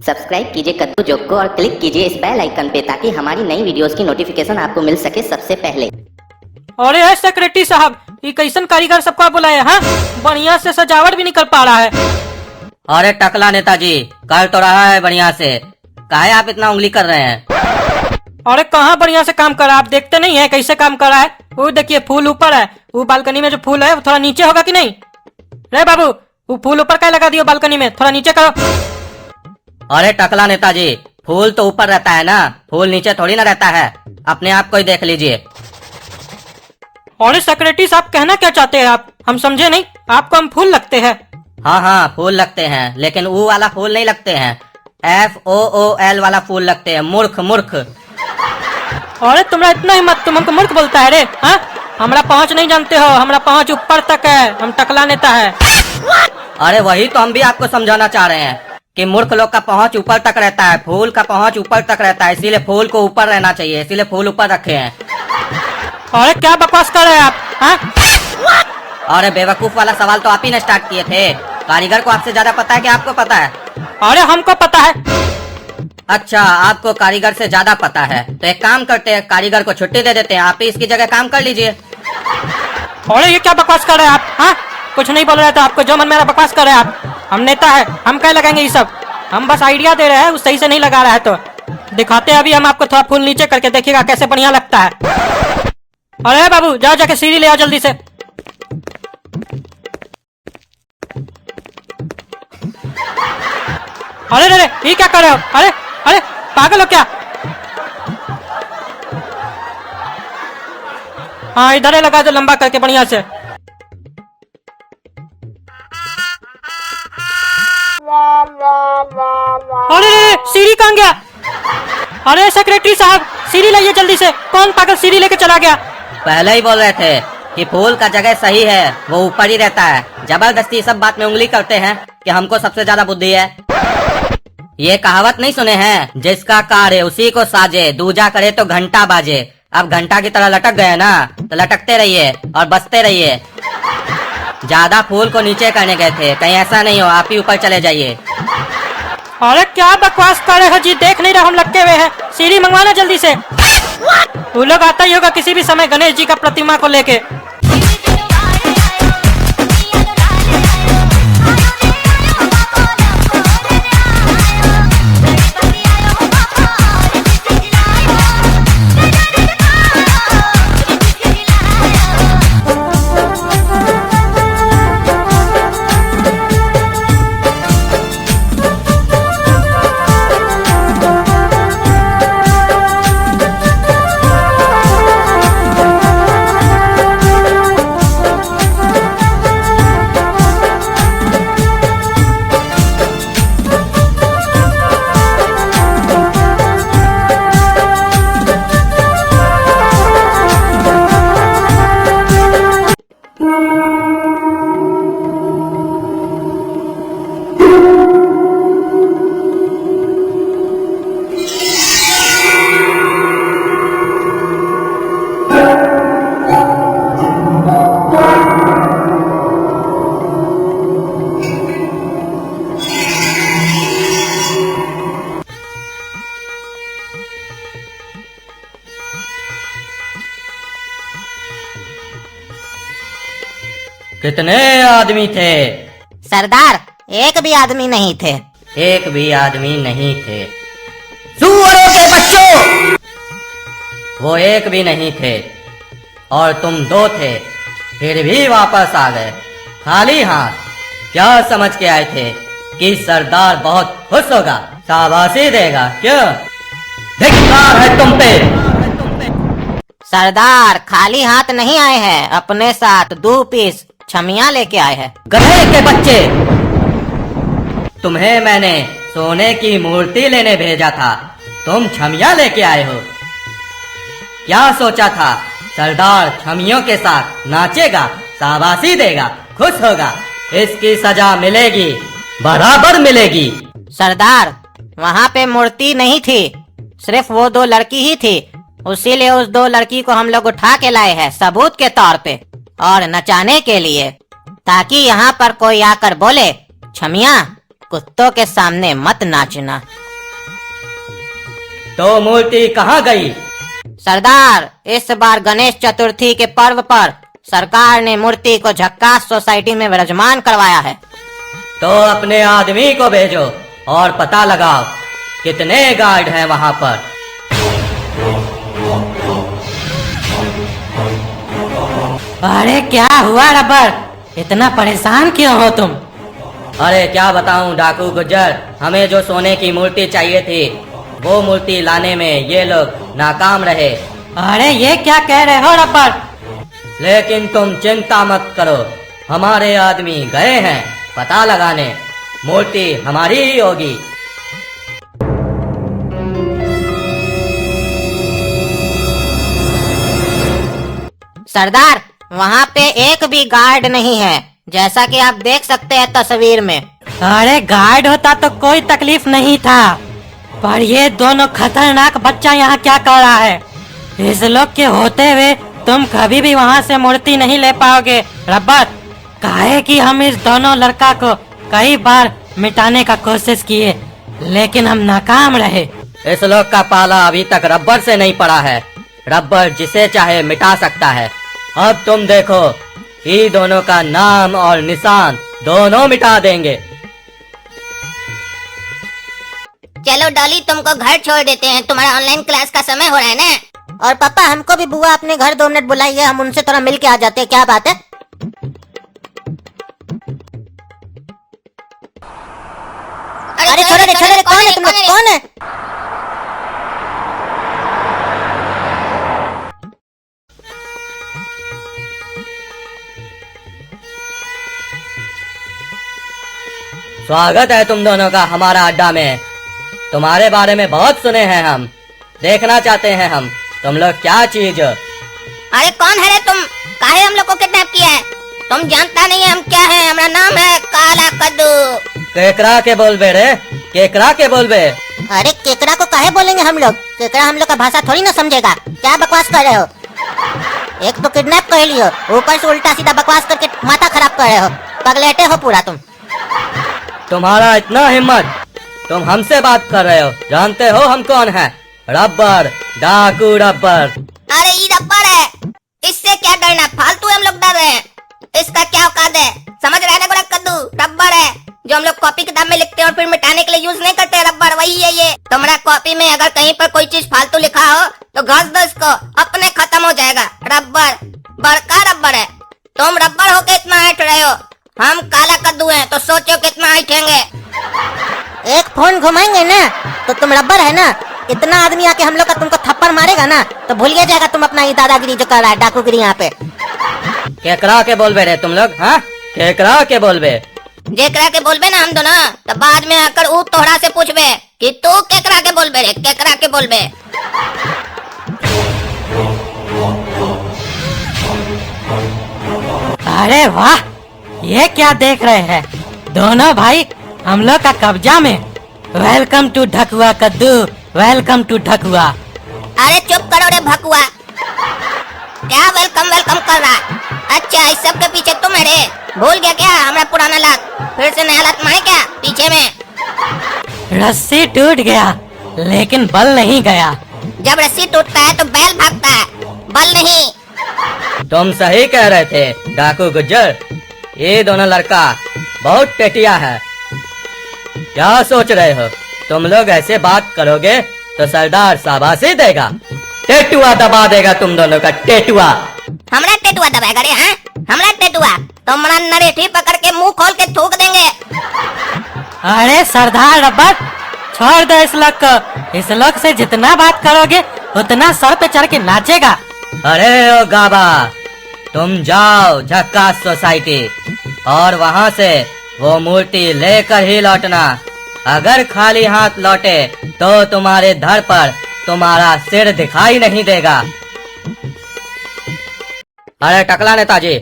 Subscribe कीजिए कद्दू joke को और क्लिक कीजिए इस बेल आइकन पे ताकि हमारी नई वीडियोस की नोटिफिकेशन आपको मिल सके सबसे पहले। अरे है सेक्रेटरी साहब, ये कैसन कारीगर सबका बुलाया है? बढ़िया से सजावट भी नहीं कर पा रहा है। अरे टकला नेताजी, कर तो रहा है बढ़िया से, काहे आप इतना उंगली कर रहे हैं? अरे कहाँ बढ़िया से काम कर रहा है, आप देखते नहीं है कैसे काम कर रहा है? वो देखिए फूल ऊपर है, वो बालकनी में जो फूल है वो थोड़ा नीचे होगा कि नहीं? रे बाबू, वो फूल ऊपर क्या लगा दियो बालकनी में, थोड़ा नीचे करो। अरे टकला नेताजी, फूल तो ऊपर रहता है ना, फूल नीचे थोड़ी ना रहता है, अपने आप को ही देख लीजिए। अरे सेक्रेटरी साहब, कहना क्या चाहते हैं आप? हम समझे नहीं, आपको हम फूल लगते हैं? हाँ हाँ फूल लगते हैं, लेकिन वो वाला फूल नहीं लगते हैं, FOOL वाला फूल लगते हैं, मूर्ख मूर्ख। अरे तुम्हारा इतना हिम्मत, तुम हमको मूर्ख बोलता है रे? हाँ, हमारा पहुँच नहीं जानते हो, हमारा पहुँच ऊपर तक है, हम टकला नेता है। अरे वही तो हम भी आपको समझाना चाह रहे हैं कि मूर्ख लोग का पहुंच ऊपर तक रहता है, फूल का पहुंच ऊपर तक रहता है, इसीलिए फूल को ऊपर रहना चाहिए, इसीलिए फूल ऊपर रखे हैं। अरे क्या बकवास कर रहे हैं आप? हाँ? अरे बेवकूफ वाला सवाल तो आप ही ने स्टार्ट किए थे, कारीगर को आपसे ज्यादा पता है कि आपको पता है? अरे हमको पता है। अच्छा, आपको कारीगर से ज्यादा पता है, तो एक काम करते हैं, कारीगर को छुट्टी दे देते हैं, आप ही इसकी जगह काम कर लीजिए। अरे ये क्या बकवास कर रहे हैं आप? हाँ, कुछ नहीं बोल रहे तो आपको जो मन में आ रहा बकवास कर रहे हैं आप। हम नेता है, हम क्या लगाएंगे ये सब? हम बस आइडिया दे रहे हैं, वो सही से नहीं लगा रहा है तो दिखाते हैं अभी हम आपको, थोड़ा फूल नीचे करके देखिएगा कैसे बढ़िया लगता है। अरे बाबू, जाओ जाके सीढ़ी ले आओ जल्दी से। अरे अरे ये क्या कर रहे हो? अरे अरे पागल हो क्या? हाँ इधर ही लगा दो लंबा करके बढ़िया से। अरे सीढ़ी कहाँ गया? अरे सेक्रेटरी साहब, सीढ़ी लाइए जल्दी से, कौन पागल सीढ़ी लेके चला गया? पहले ही बोल रहे थे कि फूल का जगह सही है, वो ऊपर ही रहता है, जबरदस्ती सब बात में उंगली करते हैं कि हमको सबसे ज्यादा बुद्धि है। ये कहावत नहीं सुने हैं, जिसका कार्य उसी को साजे, दूजा करे तो घंटा बाजे। अब घंटा की तरह लटक गए ना, तो लटकते रहिए और बसते रहिए। ज्यादा फूल को नीचे करने गए थे, कहीं ऐसा नहीं हो आप ही ऊपर चले जाइए। अरे क्या बकवास कर रहे हो जी, देख नहीं रहे हम लटके हुए हैं? सीढ़ी मंगवाना जल्दी से। वो लोग आता ही होगा किसी भी समय गणेश जी का प्रतिमा को लेके। कितने आदमी थे? सरदार, एक भी आदमी नहीं थे। एक भी आदमी नहीं थे। सुअरों के बच्चों, वो एक भी नहीं थे और तुम 2 थे, फिर भी वापस आ गए खाली हाथ। क्या समझ के आए थे कि सरदार बहुत खुश होगा, शाबाशी देगा? क्यों? धिक्कार है तुम पे। सरदार खाली हाथ नहीं आए हैं, अपने साथ 2 पीस छमिया लेके आए हैं। गधे के बच्चे, तुम्हें मैंने सोने की मूर्ति लेने भेजा था, तुम छमिया लेके आए हो। क्या सोचा था सरदार छमियों के साथ नाचेगा, शाबाशी देगा, खुश होगा? इसकी सजा मिलेगी, बराबर मिलेगी। सरदार, वहाँ पे मूर्ति नहीं थी, सिर्फ वो 2 लड़की ही थी, उसीलिए उस 2 लड़की को हम लोग उठा के लाए हैं सबूत के तौर पे और नचाने के लिए, ताकि यहाँ पर कोई आकर बोले छमिया कुत्तों के सामने मत नाचना। तो मूर्ति कहाँ गई? सरदार, इस बार गणेश चतुर्थी के पर्व पर सरकार ने मूर्ति को झक्कास सोसाइटी में विराजमान करवाया है। तो अपने आदमी को भेजो और पता लगाओ कितने गार्ड हैं वहाँ पर। अरे क्या हुआ रबर, इतना परेशान क्यों हो तुम? अरे क्या बताऊं डाकू गुज्जर, हमें जो सोने की मूर्ति चाहिए थी वो मूर्ति लाने में ये लोग नाकाम रहे। अरे ये क्या कह रहे हो रबर? लेकिन तुम चिंता मत करो, हमारे आदमी गए हैं पता लगाने, मूर्ति हमारी ही होगी। सरदार, वहाँ पे एक भी गार्ड नहीं है, जैसा कि आप देख सकते हैं तस्वीर में। अरे गार्ड होता तो कोई तकलीफ नहीं था, पर ये दोनों खतरनाक बच्चा यहाँ क्या कर रहा है? इस लोग के होते हुए तुम कभी भी वहाँ से मूर्ति नहीं ले पाओगे रब्बर। काहे कि हम इस दोनों लड़का को कई बार मिटाने का कोशिश किए, लेकिन हम नाकाम रहे। इस लोग का पाला अभी तक रब्बर से नहीं पड़ा है, रब्बर जिसे चाहे मिटा सकता है। अब तुम देखो, ये दोनों का नाम और निशान दोनों मिटा देंगे। चलो डॉली, तुमको घर छोड़ देते हैं, तुम्हारा ऑनलाइन क्लास का समय हो रहा है ना। और पापा, हमको भी बुआ अपने घर 2 मिनट बुलाइए, हम उनसे थोड़ा मिल के आ जाते हैं। क्या बात है? अरे छोड़ो दे, कौन है तुम लोग, कौन है? स्वागत है तुम दोनों का हमारा अड्डा में। तुम्हारे बारे में बहुत सुने हैं हम, देखना चाहते हैं हम तुम लोग क्या चीज हो। अरे कौन है रे तुम? काहे हम लोग को किडनैप किया है? तुम जानता नहीं है हम क्या है? हमारा नाम है काला कद्दू। केकरा के बोल बे रे, केकरा के बोल बे। अरे केकरा को काहे बोलेंगे हम लोग? केकरा हम लोग का भाषा थोड़ी ना समझेगा। क्या बकवास कर रहे हो? एक तो किडनैप कर लियो, ऊपर से उल्टा सीधा बकवास करके माथा खराब कर रहे हो। पगलेटे हो पूरा तुम। तुम्हारा इतना हिम्मत, तुम हमसे बात कर रहे हो? जानते हो हम कौन है? रब्बर, डाकू रब्बर। अरे ये रब्बर है, इससे क्या डरना, फालतू हम लोग डर रहे हैं। इसका क्या औकात है, समझ रहे ना? गोरा कद्दू रब्बर है जो हम लोग कॉपी किताब में लिखते हैं और फिर मिटाने के लिए यूज नहीं करते। रब्बर वही है ये। तुम्हारा कॉपी में अगर कहीं पर कोई चीज फालतू लिखा हो तो घस दो इसको, अपने खत्म हो जाएगा। रब्बर बड़का रब्बर है, तुम रब्बर होके इतना ऐठ रहे हो, हम काला कद्दू हैं तो सोचो कितना ऐठेंगे। एक फोन घुमाएंगे ना तो तुम रब्बर है ना। इतना आदमी आके हम लोग का तुमको थप्पड़ मारेगा ना तो भूलिए जाएगा तुम अपना ये दादागिरी जो कर रहा है, डाकूगिरी यहाँ पे। केकरा के बोल बे रे तुम लोग? हाँ, केकरा के बोल बे। जेकरा के बोलबे ना हम दोनों, तो बाद में आकर ऊ तोहरा से पूछबे कि तू केकरा के बोलबे रे, केकरा के बोलबे। अरे वाह, ये क्या देख रहे हैं दोनों भाई हम लोग का कब्जा में। वेलकम टू ढकुआ कद्दू, वेलकम टू ढकुआ। अरे चुप करो रे भकुआ, क्या वेलकम वेलकम कर रहा है? अच्छा इस सब के पीछे तुम है रे? भूल गया क्या हमारा पुराना लात? फिर से नया लात मारे क्या पीछे में? रस्सी टूट गया लेकिन बल नहीं गया। जब रस्सी टूटता है तो बैल भागता है, बल नहीं। तुम सही कह रहे थे डाकू गुज्जर, ये दोनों लड़का बहुत टेटिया है। क्या सोच रहे हो? तुम लोग ऐसे बात करोगे तो सरदार शाबाशी देगा, टेटुआ दबा देगा तुम दोनों का, टेटुआ। हमरा टेटुआ दबाएगा रे? हाँ हमरा टेटुआ, तुम्हारा नरेठी पकड़ के मुंह खोल के थूक देंगे। अरे सरदार रब्बर, छोड़ दो इस लोग को। इस लोग से जितना बात करोगे उतना सर पे चढ़ के नाचेगा। अरे ओ गाबा, तुम जाओ झक्कास सोसाइटी और वहाँ से वो मूर्ति लेकर ही लौटना। अगर खाली हाथ लौटे तो तुम्हारे धड़ पर तुम्हारा सिर दिखाई नहीं देगा। अरे टकला नेताजी,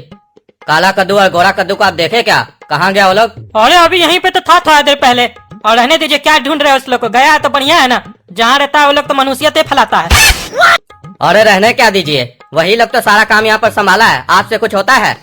काला कद्दू और गोरा कद्दू को आप देखे क्या? कहाँ गया वो लोग? अरे अभी यहीं पे तो था थोड़ा देर पहले। और रहने दीजिए, क्या ढूंढ रहे हो उस लोग को? गया है तो बढ़िया है ना, जहाँ रहता है वो लोग तो मनुष्यते फैलाता है। अरे रहने क्या दीजिए, वही लोग तो सारा काम यहाँ पर संभाला है, आपसे कुछ होता है?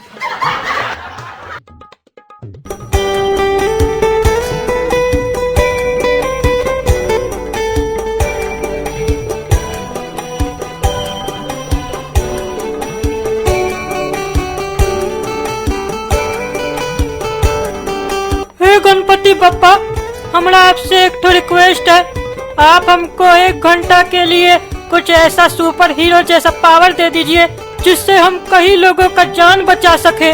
पापा, हमारा आपसे एक तो रिक्वेस्ट है, आप हमको 1 घंटा के लिए कुछ ऐसा सुपर हीरो जैसा पावर दे दीजिए जिससे हम कई लोगों का जान बचा सके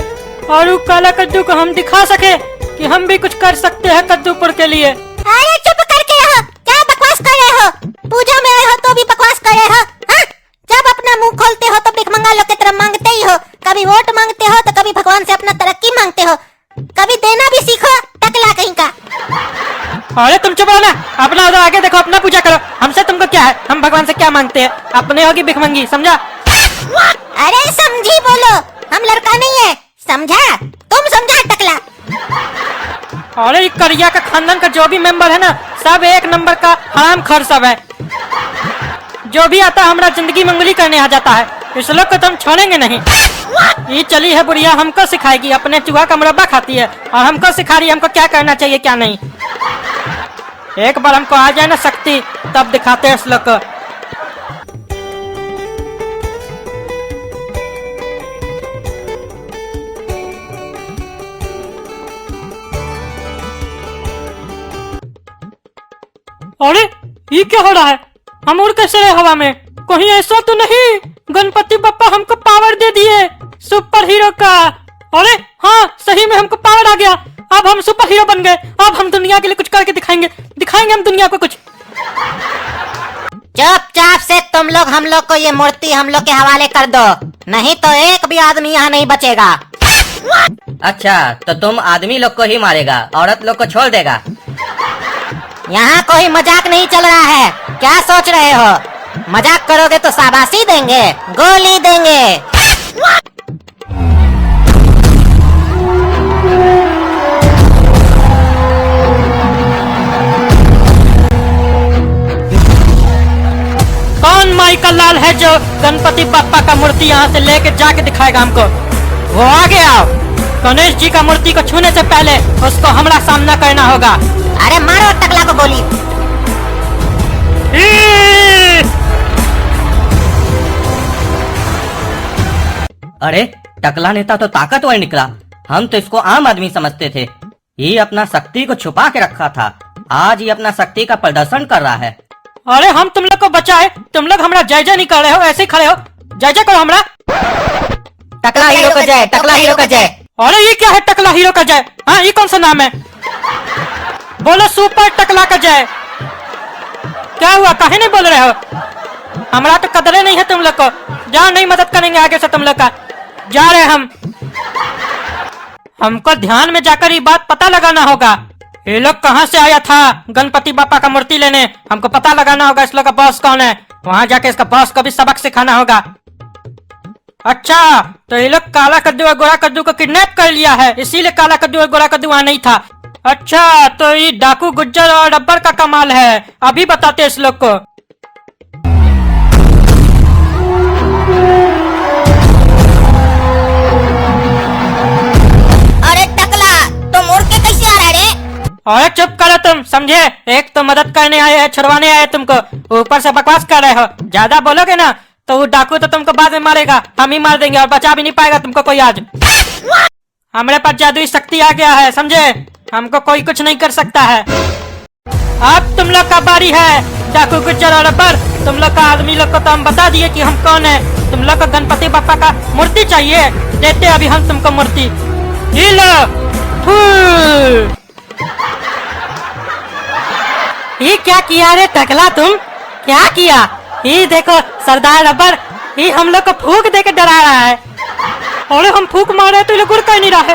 और वो काला कद्दू को हम दिखा सके कि हम भी कुछ कर सकते हैं कद्दूपुर के लिए। अरे चुप करके रहो, क्या बकवास कर रहे हो? पूजा में आए हो तो भी बकवास कर रहे हो? हाँ? जब अपना मुंह खोलते हो तो भिखमंगा लोग की तरह मांगते ही हो, कभी वोट मांगते हो तो कभी भगवान से अपना तरक्की मांगते हो, कभी देना भी सीखो, टकला कहीं का। अरे तुम चुप रहो ना, अपना उधर आगे देखो, अपना पूजा करो, हमसे तुमको क्या है, हम भगवान से क्या मांगते हैं, अपने होगी भिखमंगी, समझा? अरे समझी बोलो, हम लड़का नहीं है, समझा? तुम समझा टकला? अरे करिया का खानदान का जो भी मेंबर है ना, सब एक नंबर का हराम खोर सब है। जो भी आता है हमारा जिंदगी में उंगली करने आ जाता है, इस लोग को तो हम छोड़ेंगे नहीं। ये चली है बुढ़िया, हमको सिखाएगी, अपने चूहा का मुरब्बा खाती है और हमको सिखा रही है हमको क्या करना चाहिए क्या नहीं। एक बार हमको आ जाए ना शक्ति, तब दिखाते हैं इस लोग को। अरे ये क्या हो रहा है, हम उड़ कैसे रहे हवा में? कहीं ऐसा तो नहीं गणपति बप्पा हमको पावर दे दिए सुपर हीरो का? अरे हाँ, सही में हमको पावर आ गया, अब हम सुपर हीरो बन गए, अब हम दुनिया के लिए कुछ करके दिखाएंगे हम दुनिया को कुछ। चुपचाप से तुम लोग हम लोग को ये मूर्ति हम लोग के हवाले कर दो, नहीं तो एक भी आदमी यहाँ नहीं बचेगा। अच्छा, तो तुम आदमी लोग को ही मारेगा, औरत लोग को छोड़ देगा? यहाँ कोई मजाक नहीं चल रहा है, क्या सोच रहे हो? मजाक करोगे तो शाबाशी देंगे, गोली देंगे। कौन माई का लाल है जो गणपति बप्पा का मूर्ति यहाँ से लेके जाके दिखाएगा हमको? वो आगे आओ, गणेश जी का मूर्ति को छूने से पहले उसको हमारा सामना करना होगा। अरे मारो टकला को गोली। अरे टकला नेता तो ताकतवर निकला, हम तो इसको आम आदमी समझते थे। ये अपना शक्ति को छुपा के रखा था, आज ये अपना शक्ति का प्रदर्शन कर रहा है। अरे हम तुम लोग को बचाए, तुम लोग हमारा जय जय नहीं कर रहे हो, ऐसे ही खड़े हो, जय जय करो हमारा। टकला हीरो का जय, टकला हीरो का जय। अरे ये क्या है टकला हीरो का जय? हाँ, ये कौन सा नाम है? बोलो सुपर टकला का जय। क्या हुआ, काहे नहीं बोल रहे हो? हमारा तो कदरे नहीं है तुम लोग को, जाओ, नहीं मदद करेंगे आगे से तुम लोग का, जा रहे हम। हमको ध्यान में जाकर ये बात पता लगाना होगा, ये लोग कहाँ से आया था गणपति बापा का मूर्ति लेने। हमको पता लगाना होगा इस लोग का बॉस कौन है, वहाँ जाके इसका बॉस को भी सबक सिखाना होगा। अच्छा, तो ये लोग काला कद्दू और गोरा कद्दू को किडनैप कर लिया है, इसीलिए काला कद्दू और गोरा कद्दू वहाँ नहीं था। अच्छा, तो ये डाकू गुज्जर और रब्बर का कमाल है, अभी बताते इस लोग को। अरे टकला, तुम उड़ के कैसे आ रहा है रे? अरे चुप करो तुम, समझे? एक तो मदद करने आए हैं, छुड़वाने आए तुमको, ऊपर से बकवास कर रहे हो। ज्यादा बोलोगे ना तो वो डाकू तो तुमको बाद में मारेगा, हम ही मार देंगे और बचा भी नहीं पाएगा तुमको कोई आज। हमारे पास जादुई शक्ति आ गया है, समझे? हमको कोई कुछ नहीं कर सकता है। अब तुम लोग का बारी है, डाकू गुज्जर और रब्बर, तुम लोग का आदमी लोग को तो हम बता दिए कि हम कौन है। तुम लोग को गणपति बप्पा का मूर्ति चाहिए, देते अभी हम तुमको मूर्ति। ये लो। ये क्या किया रे टकला, तुम क्या किया? ये देखो सरदार रब्बर, ये हम लोग को फूंक दे के डरा रहा है। अरे हम फूंक मारे तो ये लोग उड़ कर नहीं रहे।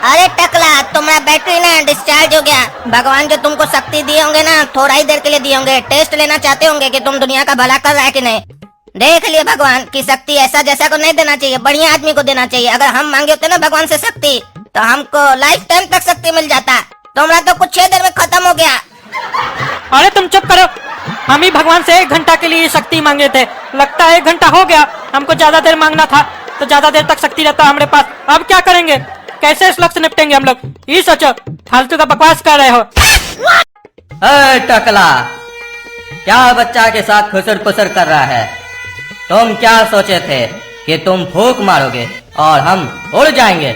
अरे टकला, तुम्हारा बैटरी ना डिस्चार्ज हो गया। भगवान जो तुमको शक्ति दिए होंगे ना, थोड़ा ही देर के लिए दिए होंगे, टेस्ट लेना चाहते होंगे कि तुम दुनिया का भला कर रहा है कि नहीं। देख लिए भगवान की शक्ति ऐसा जैसा को नहीं देना चाहिए, बढ़िया आदमी को देना चाहिए। अगर हम मांगे होते ना भगवान से शक्ति, तो हमको लाइफ टाइम तक शक्ति मिल जाता। तुम्हारा तो कुछ 6 देर में खत्म हो गया। अरे तुम चुप करो, हम ही भगवान से 1 घंटा के लिए शक्ति मांगे थे, लगता है 1 घंटा हो गया। हमको ज्यादा देर मांगना था तो ज्यादा देर तक शक्ति रहता हमारे पास। अब क्या करेंगे, कैसे इस लोग से निपटेंगे हम लोग? ये सोचो, फालतू का बकवास कर रहे हो। टकला, क्या बच्चा के साथ खुसर पुसर कर रहा है? तुम क्या सोचे थे कि तुम फूंक मारोगे और हम उड़ जाएंगे?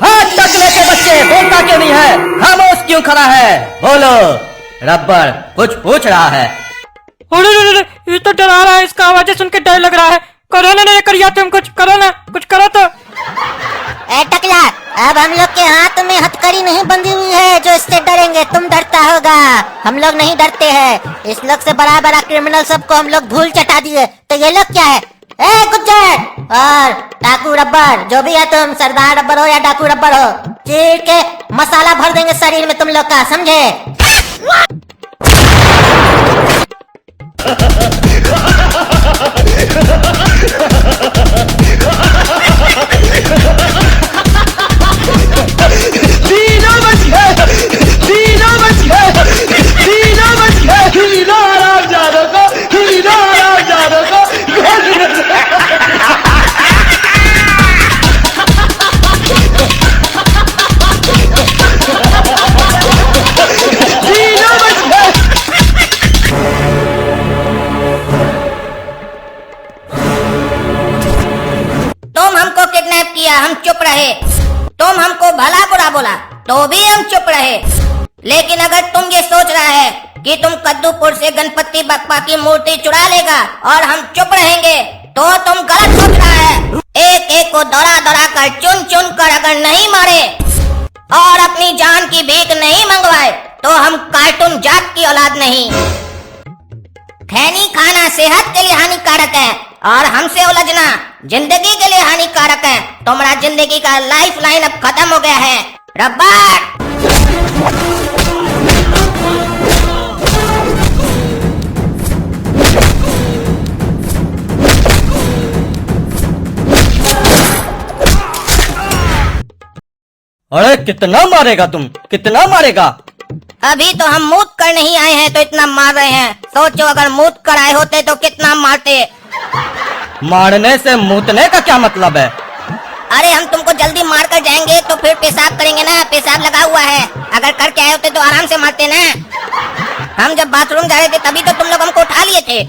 हाँ टकले के बच्चे, बोलता क्यों नहीं है? खामोश क्यों खड़ा है? बोलो। रबर कुछ पूछ रहा है। अरे ये तो डरा रहा है, इसका आवाज सुन के डर लग रहा है। करो ना, नहीं करिए तुम, कुछ करो ना, कुछ करो तो। ए टकला, अब हम लोग के हाथ में हथकड़ी नहीं बंधी हुई है जो इससे डरेंगे। तुम डरता होगा, हम लोग नहीं डरते हैं। इस लोग से बड़ा बड़ा क्रिमिनल सबको हम लोग धूल चटा दिए, तो ये लोग क्या है? ए गुज्जर और डाकू रबर, जो भी है तुम, सरदार रबर हो या डाकू रबर हो, चीर के मसाला भर देंगे शरीर में तुम लोग का, समझे? तुम हमको किडनैप किया, हम चुप रहे। तुम हमको भला बुरा बोला तो भी हम चुप रहे। लेकिन अगर तुम ये सोच रहा है कि तुम कद्दूपुर से गणपति बप्पा की मूर्ति चुरा लेगा और हम चुप रहेंगे, तो तुम गलत सोच रहा है। एक एक को दौड़ा दौड़ा कर, चुन चुन कर अगर नहीं मारे और अपनी जान की भीख नहीं मंगवाए, तो हम कार्टून जात की औलाद नहीं। खैनी खाना सेहत के लिए हानिकारक है और हमसे उलझना जिंदगी के लिए हानिकारक है। तुम्हारा जिंदगी का लाइफ लाइन अब खत्म हो गया है रबर। अरे कितना मारेगा तुम, कितना मारेगा? अभी तो हम मूत कर नहीं आए हैं तो इतना मार रहे हैं। सोचो अगर मूत कर आए होते तो कितना मारते। मारने से मूतने का क्या मतलब है? अरे हम तुमको जल्दी मार कर जाएंगे तो फिर पेशाब करेंगे ना, पेशाब लगा हुआ है। अगर करके आए होते तो आराम से मारते ना। हम जब बाथरूम जा रहे थे तभी तो तुम लोग हमको उठा लिए थे।